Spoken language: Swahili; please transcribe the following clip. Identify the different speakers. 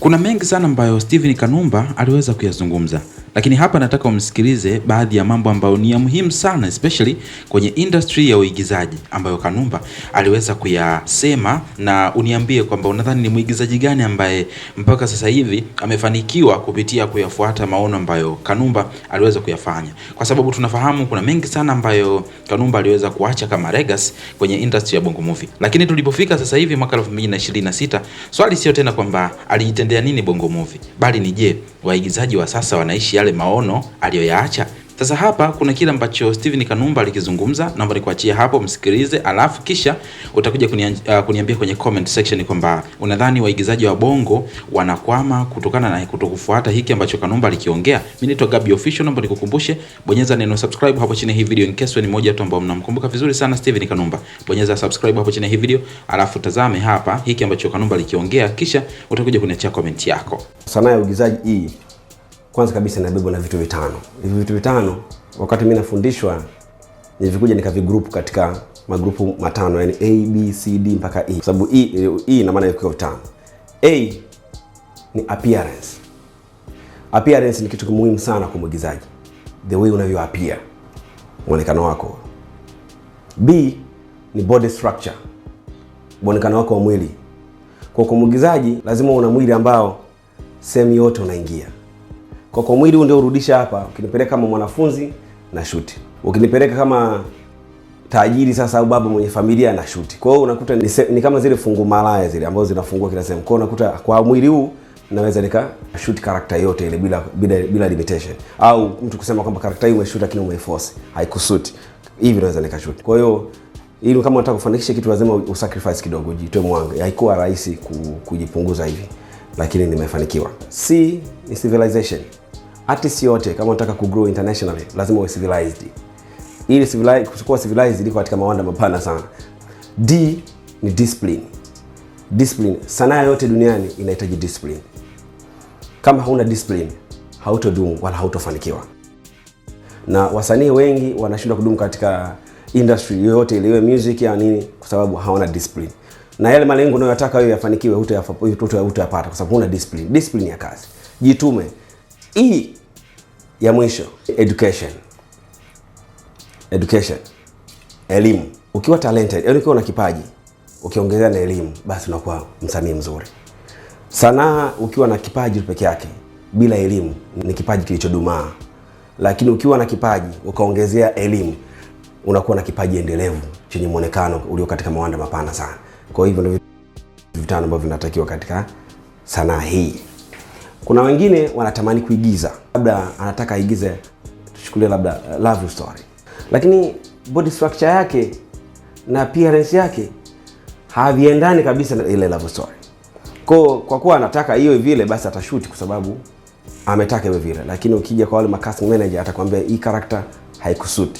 Speaker 1: Kuna mengi sana ambayo Steven Kanumba aliweza kuyazungumza, lakini hapa nataka umsikilize baadhi ya mambo ambayo ni ya muhimu sana, especially kwenye industry ya uigizaji ambayo Kanumba aliweza kuyasema, na uniambie kwamba unadhani ni muigizaji gani ambaye mpaka sasa hivi amefanikiwa kupitia kuyafuata maono ambayo Kanumba aliweza kuyafanya, kwa sababu tunafahamu kuna mengi sana ambayo Kanumba aliweza kuacha kama legacy kwenye industry ya Bongo Movie. Lakini tulipofika sasa hivi mwaka 2026, swali sio tena kwamba alijitendea nini Bongo Movie, bali ni je, waigizaji wa sasa wanaishi yale maono aliyoyaacha? Sasa hapa kuna kile ambacho Steven Kanumba alikizungumza, naomba nikuachie hapo msikilize, alafu kisha utakuja kuniambia kwenye comment section kwamba unadhani waigizaji wa Bongo wanakwama kutokana na kutokufuata hiki ambacho Kanumba alikiongea. Mimi naitwa Gabi Official, naomba nikukumbushe bonyeza neno subscribe hapo chini ya hii video in case wewe ni mmoja tu ambao mnamkumbuka vizuri sana Steven Kanumba. Bonyeza subscribe hapo chini ya hii video, alafu tazame hapa hiki ambacho Kanumba alikiongea, kisha utakuja kuniachia comment yako.
Speaker 2: Sanaa ya uigizaji hii kwanza kabisa inabebwa na vitu vitano. Hivi vitu vitano wakati mimi nafundishwa nilikuja nikavigroup katika magrupu matano, yani A, B, C, D mpaka E. Sababu E ina maana iko vitano. A ni appearance. Appearance ni kitu muhimu sana kwa mwigizaji. The way unavyo appear, muonekano wako. B ni body structure. Muonekano wako wa mwili. Kwa mwigizaji lazima una mwili ambao sehemu yote unaingia. Kwa mwili ndio urudisha hapa. Ukinipeleka kama mwanafunzi na shoot, ukinipeleka kama tajiri sasa au baba mwenye familia na shoot. Kwa hiyo unakuta ni kama zile fungu malaya zile ambazo zinafungua kila sehemu. Kwa hiyo unakuta kwa mwili huu naweza nika shoot character yote ile bila limitation, au mtu kusema kwamba character hii umeshoot lakini umeiforce haikusuit hivi, naweza nika shoot. Kwa hiyo ili kama unataka kufanikisha kitu lazima usacrifice kidogo, jitoe mwanga. Haikuwa rahisi kujipunguza hivi, lakini nimefanikiwa. C ni civilization. Artist yote kama unataka kugrow internationally lazima uwe civilized. Ili kuwa civilized liko katika mawanda mapana sana. D ni discipline. Discipline, sanaa yote duniani inahitaji discipline. Kama hauna discipline, hautodumu wala hautofanikiwa. Na wasanii wengi wanashindwa kudumu katika industry yoyote ile, iwe music ya nini, kwa sababu hawana discipline. Na yale malengo unayotaka wewe yafanikiwe hutayapata kwa sababu huna discipline. Discipline ya kazi. Jitume. E ya mwisho, education. Education, elimu. Ukiwa talented, yani ukiwa na kipaji, ukiongezea na elimu, basi unakuwa msanii mzuri. Sanaa ukiwa na kipaji peke yake bila elimu ni kipaji kilichodumaa. Lakini ukiwa na kipaji ukaongezea elimu, unakuwa na kipaji endelevu chenye muonekano ulio katika mawanda mapana sana. Kwa hivyo ndio vitano ambavyo vinatakiwa katika sanaa hii. Kuna wengine wanatamani kuigiza, labda anataka aigize, tuchukulie labda love story, lakini body structure yake na appearance yake haviendani kabisa na ile love story. Kwa kuwa anataka hiyo vile, basi atashoot kwa sababu ametaka hiyo vile. Lakini ukija kwa wale casting manager atakwambia hii character haikusuit.